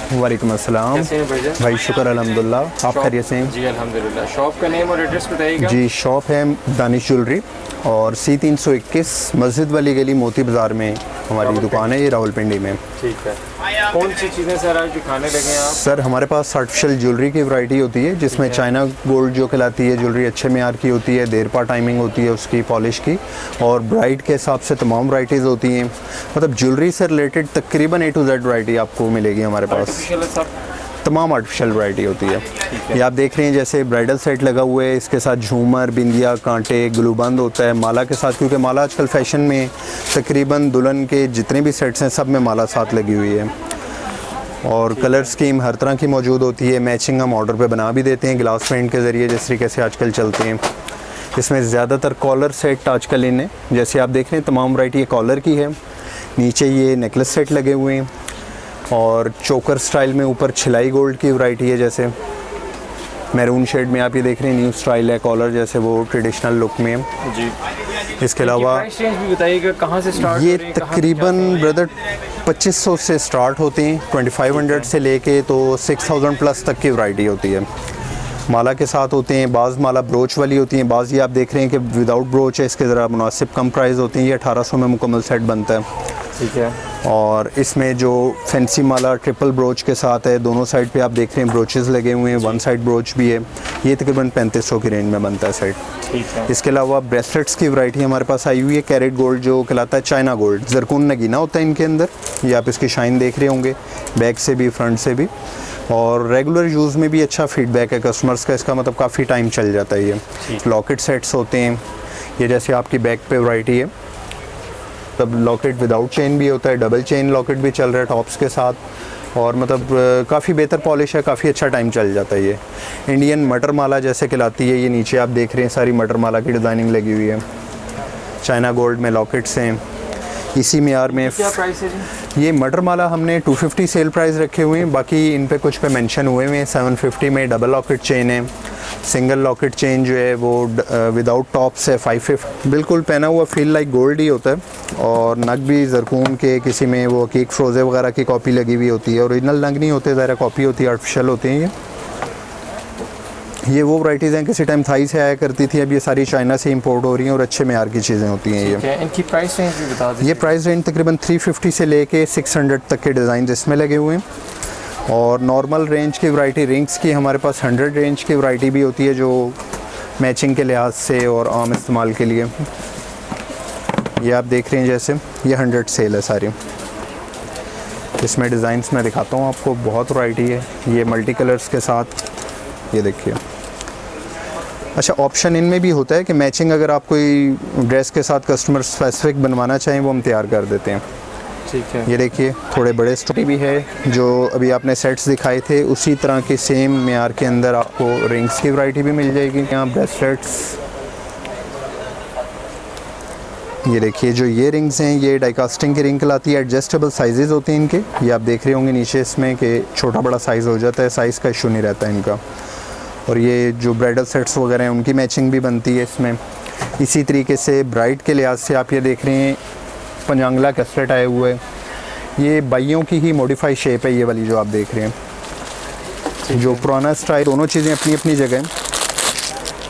वालेकुम अस्सलाम। कैसे हैं भाईजान? भाई शुक्र अल्हम्दुलिल्लाह, आप खैरियत से हैं? जी अल्हम्दुलिल्लाह। शॉप का नेम और एड्रेस बताइएगा। जी, शॉप है दानिश ज्वेलरी और C321 मस्जिद वाली गली मोती बाज़ार में हमारी दुकान है, ये रावलपिंडी में। ठीक है। कौन सी चीज़ें सर आज दिखाने लगे हैं आप? सर हमारे पास आर्टिफिशियल ज्वेलरी की वैरायटी होती है, जिसमें चाइना गोल्ड जो कहलाती है ज्वेलरी अच्छे मेयार की होती है, देर पा टाइमिंग होती है उसकी पॉलिश की, और ब्राइड के हिसाब से तमाम वैराइटीज़ होती हैं। मतलब ज्वेलरी से रिलेटेड तकरीबन A to Z वैरायटी आपको मिलेगी हमारे पास। आर्टिफिशियल है सब? तमाम आर्टिफिशियल वैरायटी होती है। ये आप देख रहे हैं जैसे ब्राइडल सेट लगा हुआ है, इसके साथ झूमर, बिंदिया, कांटे, ग्लूबंद होता है माला के साथ, क्योंकि माला आजकल फैशन में तकरीबन दुल्हन के जितने भी सेट्स हैं सब में माला साथ लगी हुई है। और कलर स्कीम हर तरह की मौजूद होती है, मैचिंग हम ऑर्डर पे बना भी देते हैं ग्लास पेंट के ज़रिए, जिस तरीके से आजकल चलते हैं। इसमें ज़्यादातर कॉलर सेट आजकल इन्हें, जैसे आप देख रहे हैं तमाम वैरायटी कॉलर की है। नीचे ये नेकलेस सेट लगे हुए हैं और चोकर स्टाइल में ऊपर छिलाई गोल्ड की वैरायटी है, जैसे मैरून शेड में आप ये देख रहे हैं न्यू स्टाइल है कॉलर, जैसे वो ट्रेडिशनल लुक में है जी। इसके अलावा प्राइस रेंज भी बताइएगा, कहाँ से स्टार्ट ये हो रही है, कहाँ से तकरीबन ब्रदर 2500 से स्टार्ट होते हैं, 2500 से लेके तो 6000 प्लस तक की वैरायटी होती है। माला के साथ होते हैं, बाज़ माला ब्रोच वाली होती हैं, बाज़ ये आप देख रहे हैं कि विदाउट ब्रोच है, इसके ज़रा मुनासिब कम प्राइस होती हैं। ये 1800 में मुकम्मल सेट बनता है। ठीक है। और इसमें जो फैंसी माला ट्रिपल ब्रोच के साथ है, दोनों साइड पे आप देख रहे हैं ब्रोचेस लगे हुए हैं, वन साइड ब्रोच भी है। ये तकरीबन 3500 की रेंज में बनता है सेट। ठीक है। इसके अलावा ब्रेसलेट्स की वैरायटी हमारे पास आई हुई है, कैरेट गोल्ड जो कहलाता है चाइना गोल्ड, जरकून नगीना होता है इनके अंदर। ये आप इसकी शाइन देख रहे होंगे बैक से भी फ्रंट से भी, और रेगुलर यूज़ में भी अच्छा फीडबैक है कस्टमर्स का, इसका मतलब काफ़ी टाइम चल जाता है। ये लॉकेट सेट्स होते हैं, ये जैसे आपकी बैक पे वैरायटी है, तब लॉकेट विदाउट चेन भी होता है, डबल चेन लॉकेट भी चल रहा है टॉप्स के साथ, और मतलब काफ़ी बेहतर पॉलिश है, काफ़ी अच्छा टाइम चल जाता है। ये इंडियन मटर माला जैसे कहलाती है, ये नीचे आप देख रहे हैं सारी मटर माला की डिज़ाइनिंग लगी हुई है, चाइना गोल्ड में लॉकेट्स हैं इसी मेयार में। क्या प्राइस है जी? ये मटर माला हमने 250 सेल प्राइस रखे हुए हैं, बाकी इन पे कुछ पे मेंशन हुए हुए हैं। 750 में डबल लॉकेट चेन है, सिंगल लॉकेट चेन जो है वो विदाउट टॉप्स है 550। बिल्कुल पहना हुआ फील लाइक गोल्ड ही होता है, और नग भी जरकून के किसी में वो केक फ्रोज़े वगैरह की कॉपी लगी हुई होती है, ओरिजिनल नग नहीं होते, ज़रा कॉपी होती है, आर्टिफिशियल होते हैं ये वो वैराइटीज़ हैं किसी टाइम थाई से आया करती थी, अब ये सारी चाइना से इंपोर्ट हो रही हैं और अच्छे मेयार की चीज़ें होती हैं ये। इनकी प्राइस रेंज भी बता दीजिए। ये प्राइस रेंज तकरीबन 350 से लेके 600 तक के डिज़ाइन इसमें लगे हुए हैं, और नॉर्मल रेंज की वैरायटी रिंग्स की हमारे पास 100 रेंज की वैरायटी भी होती है, जो मैचिंग के लिहाज से और आम इस्तेमाल के लिए। ये आप देख रहे हैं जैसे ये 100 सेल है सारी। इसमें डिज़ाइंस मैं दिखाता हूँ आपको, बहुत वैरायटी है। ये मल्टी कलर्स के साथ, ये देखिए। अच्छा, ऑप्शन इनमें भी होता है कि मैचिंग अगर आप कोई ड्रेस के साथ कस्टमर स्पेसिफिक बनवाना चाहें वो हम तैयार कर देते हैं। ठीक है। ये देखिए थोड़े बड़े स्टोरी भी है, जो अभी आपने सेट्स दिखाए थे उसी तरह के सेम मेयार के अंदर आपको रिंग्स की वैरायटी भी मिल जाएगी। यहाँ ब्रेसलेट्स, ये देखिए जो ये रिंग्स हैं ये डाइकास्टिंग की रिंग कहलाती है, एडजस्टेबल साइजेस होते हैं इनके। ये आप देख रहे होंगे नीचे इसमें कि छोटा बड़ा साइज़ हो जाता है, साइज़ का इशू नहीं रहता है इनका। और ये जो ब्राइडल सेट्स वगैरह हैं उनकी मैचिंग भी बनती है इसमें। इसी तरीके से ब्राइड के लिहाज से आप ये देख रहे हैं पंजांगला कैस्टेट आए हुए, ये बाइयों की ही मॉडिफाई शेप है ये वाली जो आप देख रहे हैं। जो पुराना स्टाइल, दोनों चीज़ें अपनी अपनी जगह हैं।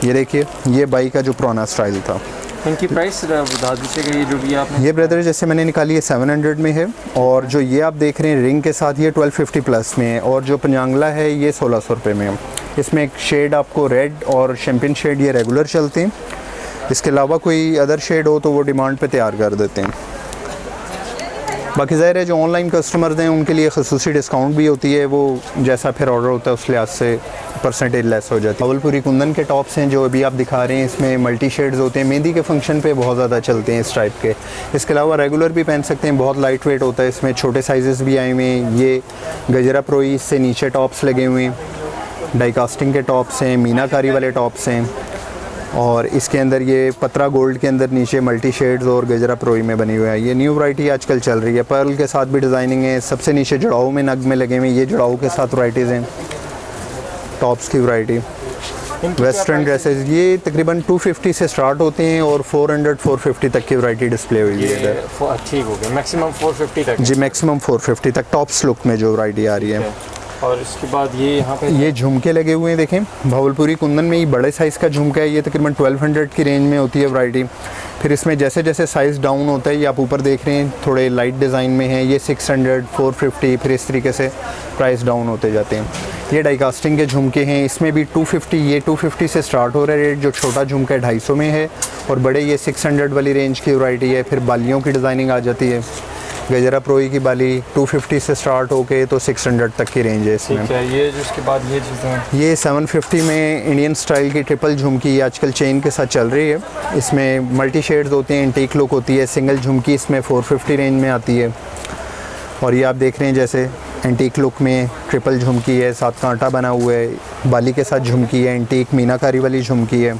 ये देखिए ये बाई का जो पुराना स्टाइल था। इनकी प्राइस बता दीजिएगा, ये जो भी आपने। ये ब्रदर जैसे मैंने निकाली है 700 में है, और जो ये आप देख रहे हैं रिंग के साथ ये 1250 प्लस में है, और जो पंजांगला है ये 1600 रुपये में है। इसमें एक शेड आपको रेड और शैम्पेन शेड ये रेगुलर चलते हैं, इसके अलावा कोई अदर शेड हो तो वो डिमांड पे तैयार कर देते हैं। बाकी ज़ाहिर है जो ऑनलाइन कस्टमर्स हैं उनके लिए खसूसी डिस्काउंट भी होती है, वो जैसा फिर ऑर्डर होता है उस लिहाज से परसेंटेज लेस हो जाती है। भावलपुरी कुंदन के टॉप्स हैं जो अभी आप दिखा रहे हैं, इसमें मल्टी शेड्स होते हैं, मेहंदी के फंक्शन पे बहुत ज़्यादा चलते हैं इस टाइप के। इसके अलावा रेगुलर भी पहन सकते हैं, बहुत लाइट वेट होता है, इसमें छोटे साइजेस भी आए हुए हैं। ये गजरा प्रोई से नीचे टॉप्स लगे हुए हैं, डाइकास्टिंग के टॉप्स हैं, मीनाकारी वाले टॉप्स हैं, और इसके अंदर ये पतरा गोल्ड के अंदर नीचे मल्टी शेड्स और गजरा प्रोई में बनी हुई है। ये न्यू वैरायटी आजकल चल रही है, पर्ल के साथ भी डिज़ाइनिंग है। सबसे नीचे जड़ाऊ में नग में लगे हुए, ये जड़ाऊ के साथ वैराइटीज़ हैं टॉप्स की वैरायटी। इनकी क्या वेस्टर्न price ड्रेसेस ये तकरीबन 250 से स्टार्ट होते हैं और 400-450 तक की वैरायटी डिस्प्ले हुई है इधर। ठीक हो गया, मैक्सिमम 450 तक। जी मैक्सिमम 450 तक टॉप्स लुक में जो वैरायटी आ रही है। और इसके बाद ये यहाँ पे ये झुमके लगे हुए हैं, देखें भावलपुरी कुंदन में ये बड़े साइज़ का झुमका है, ये तकरीबन 1200 की रेंज में होती है वैरायटी। फिर इसमें जैसे जैसे साइज़ डाउन होता है, ये आप ऊपर देख रहे हैं थोड़े लाइट डिज़ाइन में है, ये 600, 450, फिर इस तरीके से प्राइस डाउन होते जाते हैं। ये डाई कास्टिंग के झुमके हैं, इसमें भी 250, ये 250 से स्टार्ट हो रहा है रेट। जो छोटा झुमका है 250 में है और बड़े ये 600 वाली रेंज की वैरायटी है। फिर बालियों की डिज़ाइनिंग आ जाती है, गजरा प्रोई की बाली 250 से स्टार्ट होके तो 600 तक की रेंज है इसमें। ठीक है, ये जो इसके बाद ये चीज़ें ये 750 में इंडियन स्टाइल की ट्रिपल झुमकी आजकल चेन के साथ चल रही है। इसमें मल्टी शेड्स होते हैं, एंटीक लुक होती है। सिंगल झुमकी इसमें 450 रेंज में आती है। और ये आप देख रहे हैं जैसे एंटीक लुक में ट्रिपल झुमकी है, साथ कांटा बना हुआ है, बाली के साथ झुमकी है, एंटीक मीनाकारी वाली झुमकी है।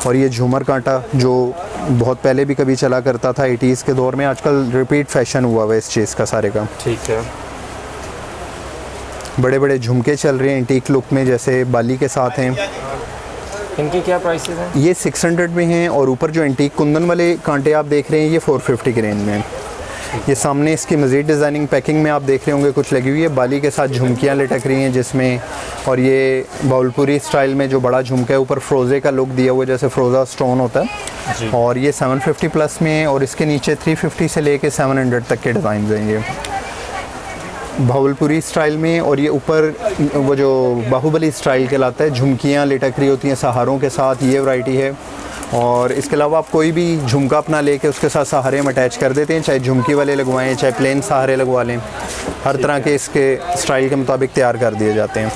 और ये झूमर कांटा जो बहुत पहले भी कभी चला करता था 80s के दौर में, आजकल रिपीट फैशन हुआ हुआ है इस चीज़ का सारे का। ठीक है, बड़े बड़े झुमके चल रहे हैं एंटीक लुक में, जैसे बाली के साथ हैं। इनके क्या प्राइसेस हैं? ये 600 में हैं और ऊपर जो एंटीक कुंदन वाले कांटे आप देख रहे हैं ये 450 की रेंज में हैं। ये सामने इसकी मज़ीद डिज़ाइनिंग पैकिंग में आप देख रहे होंगे कुछ लगी हुई है, बाली के साथ झुमकियाँ लटक रही हैं जिसमें। और ये बाउलपुरी स्टाइल में जो बड़ा झुमका है, ऊपर फ्रोज़े का लुक दिया हुआ है जैसे फ्रोज़ा स्टोन होता है। और ये 750 प्लस में है और इसके नीचे 350 से लेके 700 तक के डिज़ाइन हैं ये भावलपुरी स्टाइल में। और ये ऊपर वो जो बाहुबली स्टाइल कहलाता है, झुमकियाँ लटक रही होती हैं सहारों के साथ, ये वैरायटी है। और इसके अलावा आप कोई भी झुमका अपना लेके उसके साथ सहारे हम अटैच कर देते हैं, चाहे झुमकी वाले लगवाएं चाहे प्लेन सहारे लगवा लें, हर तरह के इसके स्टाइल के मुताबिक तैयार कर दिए जाते हैं।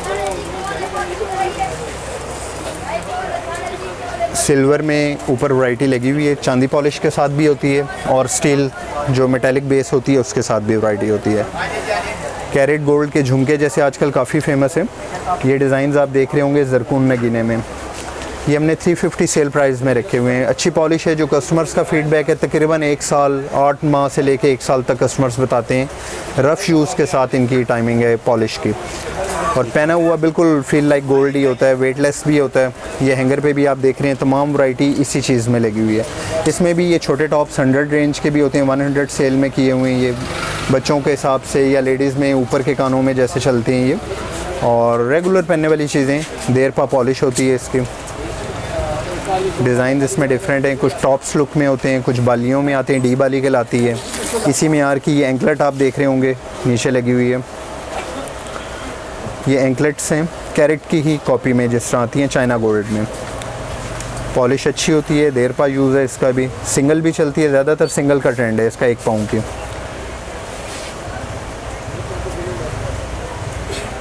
सिल्वर में ऊपर वैरायटी लगी हुई है, चांदी पॉलिश के साथ भी होती है और स्टील जो मेटालिक बेस होती है उसके साथ भी वैरायटी होती है। कैरेट गोल्ड के झुमके जैसे आजकल काफ़ी फेमस है, ये डिज़ाइंस आप देख रहे होंगे जरकून नगीने में। ये हमने 350 सेल प्राइस में रखे हुए हैं। अच्छी पॉलिश है, जो कस्टमर्स का फीडबैक है तकरीबन 1 साल 8 माह से लेके 1 साल तक कस्टमर्स बताते हैं। रफ़ यूज़ के साथ इनकी टाइमिंग है पॉलिश की, और पहना हुआ बिल्कुल फील लाइक गोल्ड ही होता है, वेटलेस भी होता है। ये हैंगर पे भी आप देख रहे हैं तमाम वैरायटी इसी चीज़ में लगी हुई है। इसमें भी ये छोटे टॉप्स 100 रेंज के भी होते हैं, 100 सेल में किए हुए हैं। ये बच्चों के हिसाब से या लेडीज़ में ऊपर के कानों में जैसे चलते हैं ये, और रेगुलर पहनने वाली चीज़ें। देर पा पॉलिश होती है इसकी। डिज़ाइन इसमें डिफरेंट हैं, कुछ टॉप्स लुक में होते हैं, कुछ बालियों में आते हैं, डी बाली कहलाती है। इसी मियार की ये एंकलेट आप देख रहे होंगे नीचे लगी हुई है। ये एंकलेट्स हैं कैरेट की ही कॉपी में जिस तरह आती हैं चाइना गोल्ड में। पॉलिश अच्छी होती है, देर पा यूज़ है इसका भी। सिंगल भी चलती है, ज़्यादातर सिंगल का ट्रेंड है इसका 1 पाउंड की।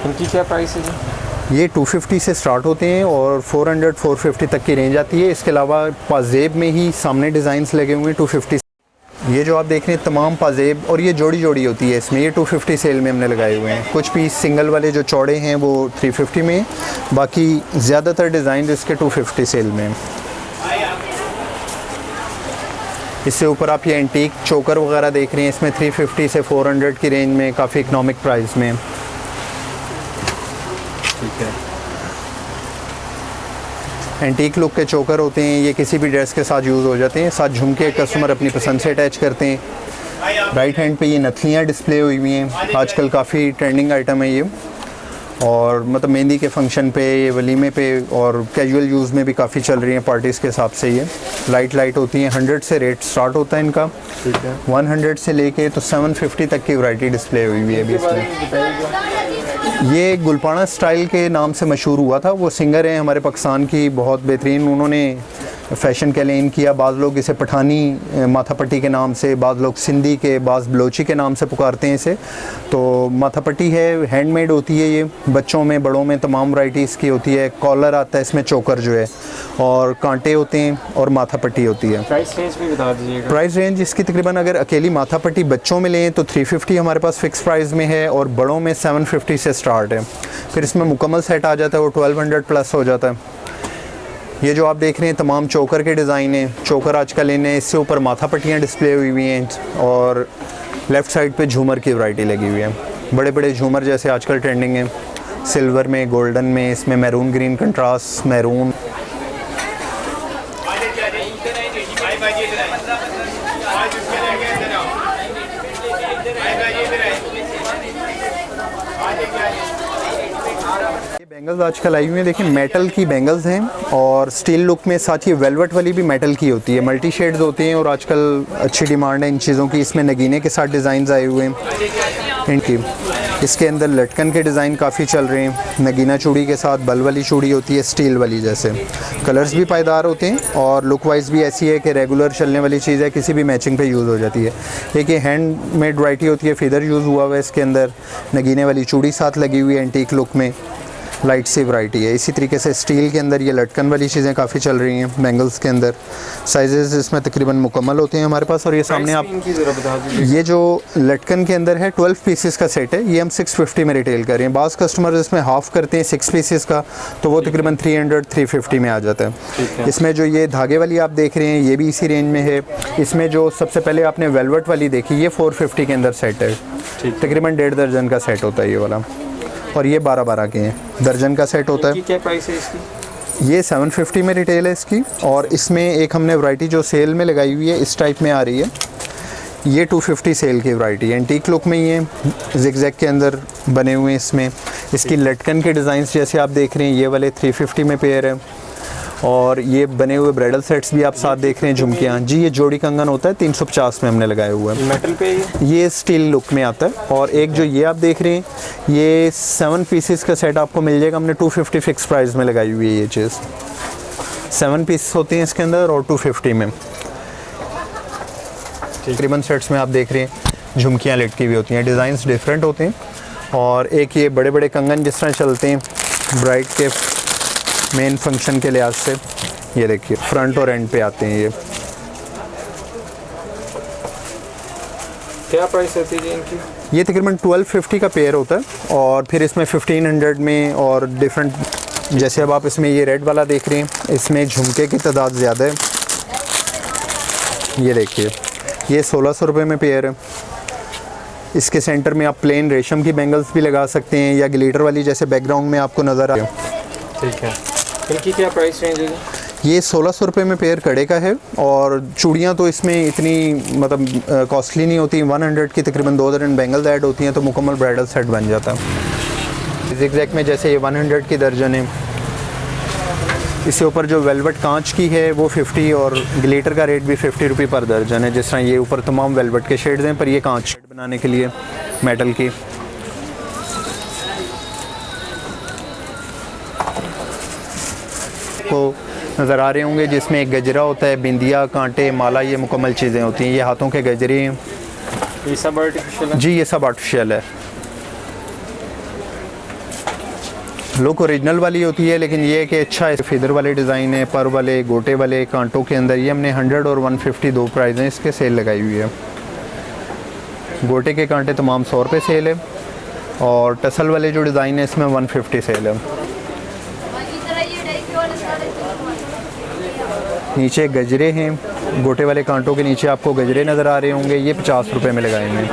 इनकी क्या प्राइस है जी? ये 250 से स्टार्ट होते हैं और 400-450 तक की रेंज आती है। इसके अलावा पाजेब में ही सामने डिज़ाइंस लगे हुए हैं 250। ये जो आप देख रहे हैं तमाम पाजेब, और ये जोड़ी जोड़ी होती है इसमें, ये 250 सेल में हमने लगाए हुए हैं। कुछ पीस सिंगल वाले जो चौड़े हैं वो 350 में, बाकी ज़्यादातर डिज़ाइन इसके 250 सेल में। इससे ऊपर आप ये एंटीक चोकर वगैरह देख रहे हैं, इसमें 350 से 400 की रेंज में, काफ़ी इकनॉमिक प्राइस में। ठीक है, एंटीक लुक के चोकर होते हैं, ये किसी भी ड्रेस के साथ यूज़ हो जाते हैं। साथ झुमके कस्टमर अपनी पसंद से अटैच करते हैं। राइट हैंड पे ये नथलियाँ डिस्प्ले हुई हुई हैं, आजकल काफ़ी ट्रेंडिंग आइटम है ये। और मतलब मेहंदी के फंक्शन पे, ये वलीमे पे और कैजुअल यूज़ में भी काफ़ी चल रही हैं पार्टीज़ के हिसाब से। ये लाइट होती हैं। 100 से रेट स्टार्ट होता है इनका। ठीक है, 100 से लेके तो 750 तक की वैरायटी डिस्प्ले हुई हुई है अभी इसमें। ये गुलपाना स्टाइल के नाम से मशहूर हुआ था। वो सिंगर हैं हमारे पाकिस्तान की, बहुत बेहतरीन उन्होंने फ़ैशन कैलेन किया। बाज़ लोग इसे पठानी माथापट्टी के नाम से, बाज़ लोग सिंधी के, बाज़ बलोची के नाम से पुकारते हैं इसे। तो माथापट्टी है, हैंडमेड होती है ये, बच्चों में बड़ों में तमाम वैराइटीज़ की होती है। कॉलर आता है इसमें, चोकर जो है, और कांटे होते हैं और माथापट्टी होती है। प्राइस रेंज भी बता दीजिएगा। प्राइस रेंज इसकी तकरीबन अगर अकेली माथापट्टी बच्चों में लें तो 350 हमारे पास फ़िक्स प्राइस में है, और बड़ों में 750 से स्टार्ट है। फिर इसमें मुकम्मल सेट आ जाता है, वो 1200 प्लस हो जाता है। ये जो आप देख रहे हैं तमाम चोकर के डिज़ाइन हैं। चोकर आजकल इन्हें, इससे ऊपर माथा पट्टियाँ डिस्प्ले हुई हुई हैं, और लेफ़्ट साइड पे झूमर की वैरायटी लगी हुई है। बड़े बड़े झूमर जैसे आजकल ट्रेंडिंग हैं, सिल्वर में, गोल्डन में, इसमें मैरून ग्रीन कंट्रास्ट, मैरून। ये बैंगल्स आजकल आई हुई हैं, देखिए मेटल की बैंगल्स हैं और स्टील लुक में, साथ ही वेलवेट वाली भी मेटल की होती है, मल्टी शेड्स होती हैं और आजकल अच्छी डिमांड है इन चीज़ों की। इसमें नगीने के साथ डिज़ाइन आए हुए हैं इनकी। इसके अंदर लटकन के डिज़ाइन काफ़ी चल रहे हैं, नगीना चूड़ी के साथ बल वाली चूड़ी होती है स्टील वाली जैसे। कलर्स भी पायदार होते हैं और लुक वाइज भी ऐसी है कि रेगुलर चलने वाली चीज़ है, किसी भी मैचिंग पे यूज़ हो जाती है। एक ये हैंड मेड वैरायटी होती है, फिदर यूज़ हुआ हुआ है इसके अंदर, नगीने वाली चूड़ी साथ लगी हुई है एंटीक लुक में, लाइट सी वैरायटी है। इसी तरीके से स्टील के अंदर ये लटकन वाली चीज़ें काफ़ी चल रही हैं बैंगल्स के अंदर। साइजेस इसमें तकरीबन मुकम्मल होते हैं हमारे पास। और ये सामने आप ये जो लटकन के अंदर है 12 पीसेस का सेट है, ये हम 650 में रिटेल कर रहे हैं। बाज़ कस्टमर इसमें हाफ़ करते हैं 6 पीसेस का, तो वो तकरीबन 300-350 में आ जाता है। इसमें जो ये धागे वाली आप देख रहे हैं ये भी इसी रेंज में है। इसमें जो सबसे पहले आपने वेलवेट वाली देखी ये 450 के अंदर सेट है, तकरीबन 1.5 दर्जन का सेट होता है ये वाला। और ये 12-12 के हैं, दर्जन का सेट होता है। क्या प्राइस है इसकी? ये 750 में रिटेल है इसकी। और इसमें एक हमने वैरायटी जो सेल में लगाई हुई है इस टाइप में आ रही है, ये 250 सेल की वैरायटी है, एंटीक लुक में ही है, जिग-जैग के अंदर बने हुए हैं इसमें। इसकी लटकन के डिज़ाइंस जैसे आप देख रहे हैं ये वाले 350 में पेयर है। और ये बने हुए ब्राइडल सेट्स भी आप साथ देख रहे हैं, झुमकियाँ जी, ये जोड़ी कंगन होता है 350 में हमने लगाए हुए हैं। मेटल पे ये स्टील लुक में आता है। और एक जो ये आप देख रहे हैं ये 7 पीसेस का सेट आपको मिल जाएगा, हमने 250 फिक्स प्राइस में लगाई हुई है ये चीज़। 7 पीस होते हैं इसके अंदर और 250 में। तकरीबन सेट्स में आप देख रहे हैं झुमकियाँ लटकी हुई होती हैं, डिज़ाइंस डिफरेंट होते हैं। और एक ये बड़े बड़े कंगन जिस तरह चलते हैं ब्राइड के मेन फंक्शन के लिहाज से, ये देखिए फ्रंट और एंड पे आते हैं ये। क्या प्राइस होती है इनकी? ये तकरीबन 1250 का पेयर होता है और फिर इसमें 1500 में और डिफरेंट, जैसे अब आप इसमें ये रेड वाला देख रहे हैं, इसमें झुमके की तादाद ज़्यादा है। ये देखिए ये 1600 रुपये में पेयर है। इसके सेंटर में आप प्लेन रेशम की बैंगल्स भी लगा सकते हैं या ग्लिटर वाली जैसे बैकग्राउंड में आपको नज़र आ रहा है। ठीक है, इनकी क्या प्राइस रेंज है? ये 1600 रुपये में पेयर कड़े का है। और चूड़ियाँ तो इसमें इतनी मतलब कॉस्टली नहीं होती, 100 की तकरीबन 2 दर्जन बैंगल्स ऐड होती हैं तो मुकम्मल ब्राइडल सेट बन जाता है। जिग-जैग में जैसे ये 100 की दर्जन है, इससे ऊपर जो वेलवेट कांच की है वो 50 और ग्लिटर का रेट भी 50 रुपये पर दर्जन है। जिस तरह ये ऊपर तमाम वेलवेट के शेड्स हैं, पर ये कांच बनाने के लिए मेटल की। को नज़र आ रहे होंगे जिसमें एक गजरा होता है, बिंदिया, कांटे, माला, ये मुकम्मल चीज़ें होती हैं। ये हाथों के गजरे हैं, ये सब आर्टिफिशियल है? जी ये सब आर्टिफिशियल है। लुक ओरिजिनल वाली होती है, लेकिन ये कि अच्छा है, फिदर वाले डिज़ाइन है, पर वाले, गोटे वाले, कांटों के अंदर। ये हमने 100 और 150 दो प्राइस हैं इसके, सेल लगाई हुई है। गोटे के कांटे तमाम 100 रुपये सेल है और टसल वाले जो डिज़ाइन है इसमें 150 सेल है। नीचे गजरे हैं, गोटे वाले कांटों के नीचे आपको गजरे नज़र आ रहे होंगे, ये 50 रुपये में लगाए हैं।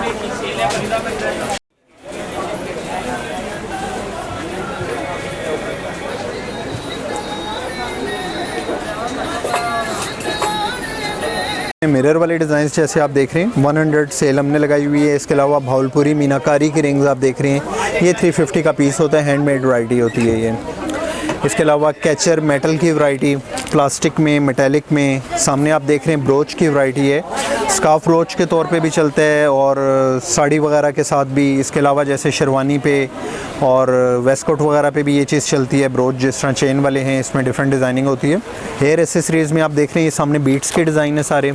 मिरर वाले डिज़ाइन जैसे आप देख रहे हैं 100 सेल हमने लगाई हुई है। इसके अलावा भावलपुरी मीनाकारी की रिंग्स आप देख रहे हैं, ये 350 का पीस होता है, हैंडमेड वैरायटी होती है ये। इसके अलावा कैचर मेटल की वैरायटी, प्लास्टिक में, मेटालिक में। सामने आप देख रहे हैं ब्रोच की वैरायटी है, स्कार्फ ब्रोच के तौर पे भी चलता है और साड़ी वगैरह के साथ भी। इसके अलावा जैसे शेरवानी पे और वेस्टकोट वगैरह पे भी ये चीज़ चलती है, ब्रोच जिस तरह चेन वाले हैं, इसमें डिफरेंट डिज़ाइनिंग होती है। हेयर एसेसरीज़ में आप देख रहे हैं ये सामने बीट्स के डिज़ाइन है सारे,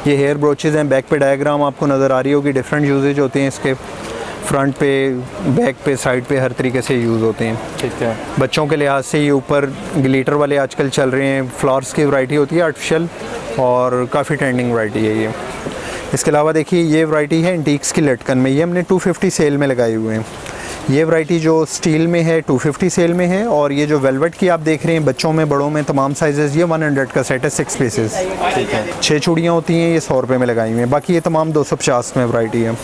ये हेयर ब्रोचेज़ हैं। बैक पे डायग्राम आपको नज़र आ रही होगी, डिफरेंट यूजेज होते हैं इसके, फ्रंट पे, बैक पे, साइड पे, हर तरीके से यूज़ होते हैं। ठीक है। बच्चों के लिहाज से ये ऊपर ग्लिटर वाले आजकल चल रहे हैं, फ्लावर्स की वैरायटी होती है आर्टिफिशियल और काफ़ी ट्रेंडिंग वैरायटी है ये। इसके अलावा देखिए ये वैरायटी है एंटीक्स की लटकन में, ये हमने 250 सेल में लगाए हुए हैं। ये वैरायटी जो स्टील में है 250 सेल में है और ये जो वेलवेट की आप देख रहे हैं बच्चों में, बड़ों में, तमाम साइजेस, ये 100 का सेट है, 6 पीसेस। ठीक है। 6 चूड़ियाँ होती हैं, ये 100 रुपये में लगाई हुई हैं। बाकी ये तमाम 250 में वैरायटी है।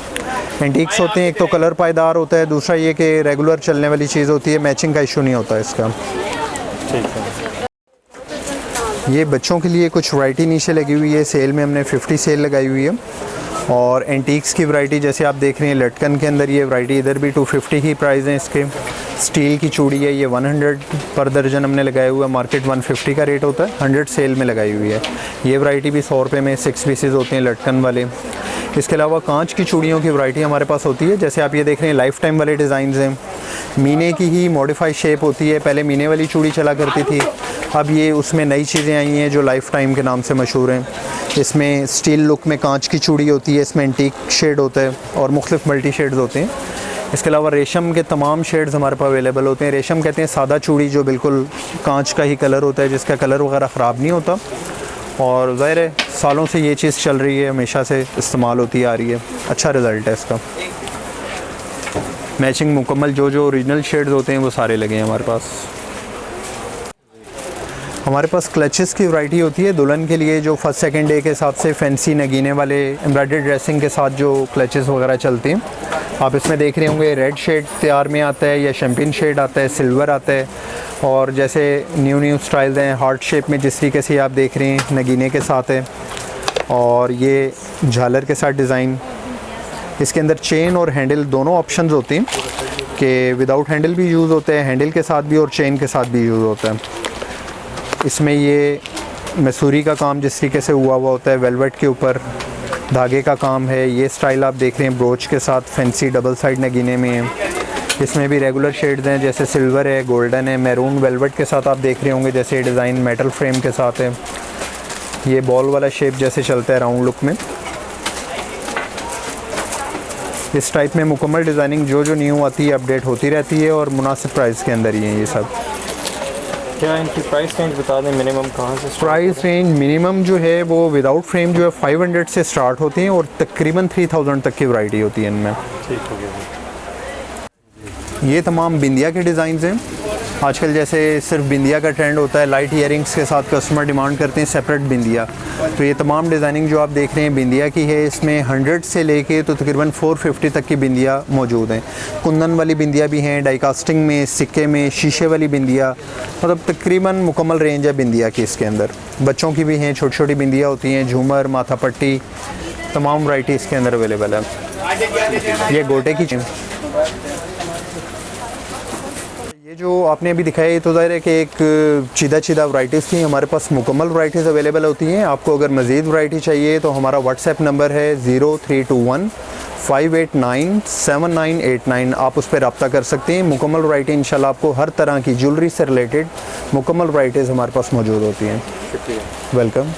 एंटीक्स होते हैं, एक तो कलर पायदार होता है, दूसरा ये कि रेगुलर चलने वाली चीज़ होती है, मैचिंग का इशू नहीं होता इसका। ठीक है। ये बच्चों के लिए कुछ वैरायटी नीचे लगी हुई है, सेल में हमने 50 सेल लगाई हुई है। और एंटीक्स की वैरायटी जैसे आप देख रहे हैं लटकन के अंदर ये वैरायटी, इधर भी 250 की प्राइस है इसके। स्टील की चूड़ी है, ये 100 पर दर्जन हमने लगाया हुआ है, मार्केट 150 का रेट होता है, 100 सेल में लगाई हुई है। ये वैरायटी भी 100 रुपये में 6 पीसेस होते हैं लटकन वाले। इसके अलावा कांच की चूड़ियों की वैरायटी हमारे पास होती है, जैसे आप ये देख रहे हैं लाइफ टाइम वाले डिज़ाइंस हैं। मीने की ही मॉडिफाइड शेप होती है, पहले मीने वाली चूड़ी चला करती थी, अब ये उसमें नई चीज़ें आई हैं जो लाइफ टाइम के नाम से मशहूर हैं। इसमें स्टील लुक में कांच की चूड़ी होती है, इसमें एंटीक शेड होता है और मुख्तलिफ मल्टी शेड्स होते हैं। इसके अलावा रेशम के तमाम शेड्स हमारे पास अवेलेबल होते हैं। रेशम कहते हैं सादा चूड़ी जो बिल्कुल कांच का ही कलर होता है, जिसका कलर वगैरह ख़राब नहीं होता। और ज़ाहिर है सालों से ये चीज़ चल रही है, हमेशा से इस्तेमाल होती आ रही है, अच्छा रिज़ल्ट है इसका। मैचिंग मुकम्मल जो ओरिजिनल शेड्स होते हैं वो सारे लगे हैं हमारे पास। हमारे पास क्लचेस की वैरायटी होती है दुल्हन के लिए, जो फर्स्ट सेकंड डे के हिसाब से फैंसी नगीने वाले एम्ब्रॉयडर्ड ड्रेसिंग के साथ जो क्लचेस वगैरह चलते हैं। आप इसमें देख रहे होंगे रेड शेड तैयार में आता है या शैम्पेन शेड आता है, सिल्वर आता है, और जैसे न्यू स्टाइल्स हैं हार्ट शेप में जिस तरीके से आप देख रहे हैं नगीने के साथ है। और ये झालर के साथ डिज़ाइन, इसके अंदर चेन और हैंडल दोनों ऑप्शंस होते हैं कि विदाउट हैंडल भी यूज़ होते हैं, हैंडल के साथ भी और चेन के साथ भी यूज़ होता है। इसमें ये मसूरी का काम जिस तरीके से हुआ होता है, वेलवेट के ऊपर धागे का काम है। ये स्टाइल आप देख रहे हैं ब्रोच के साथ फैंसी डबल साइड नगीने में है। इसमें भी रेगुलर शेड्स हैं, जैसे सिल्वर है, गोल्डन है, मैरून वेलवेट के साथ आप देख रहे होंगे, जैसे डिज़ाइन मेटल फ्रेम के साथ है। ये बॉल वाला शेप जैसे चलता है राउंड लुक में। इस टाइप में मुकम्मल डिज़ाइनिंग जो न्यू आती है अपडेट होती रहती है और मुनासिब प्राइस के अंदर ही है ये सब। क्या इनकी प्राइस रेंज बता दें, मिनिमम कहाँ से? प्राइस रेंज मिनिमम जो है वो विदाउट फ्रेम जो है 500 से स्टार्ट होती हैं और तकरीबन 3000 तक की वैरायटी होती है इनमें। ठीक हो गया। ये तमाम बिंदिया के डिज़ाइंस हैं। आजकल जैसे सिर्फ बिंदिया का ट्रेंड होता है, लाइट ईयरिंग्स के साथ कस्टमर डिमांड करते हैं सेपरेट बिंदिया, तो ये तमाम डिज़ाइनिंग जो आप देख रहे हैं बिंदिया की है। इसमें 100 से लेके तो तकरीबन 450 तक की बिंदिया मौजूद हैं। कुंदन वाली बिंदिया भी हैं, डाइकास्टिंग में, सिक्के में, शीशे वाली बिंदिया, मतलब तकरीबन मुकम्मल रेंज है बिंदिया की इसके अंदर। बच्चों की भी हैं, छोटी छोटी बिंदिया होती हैं, झूमर, माथा पट्टी, तमाम वैरायटी इसके अंदर अवेलेबल है। ये गोटे की ये जो आपने अभी दिखाया ये तो ज़ाहिर है कि एक चीदा वैराइटीज़ थी, हमारे पास मुकम्मल वैराइटीज़ अवेलेबल होती हैं। आपको अगर मज़ीद वैरायटी चाहिए तो हमारा व्हाट्सएप नंबर है 0321 589 7989, आप उस पर रब्ता कर सकते हैं। मुकम्मल वैरायटी इंशाल्लाह आपको हर तरह की ज्वेलरी से रिलेटेड मुकम्मल वैराइटीज़ हमारे पास मौजूद होती हैं। शुक्रिया, वेलकम।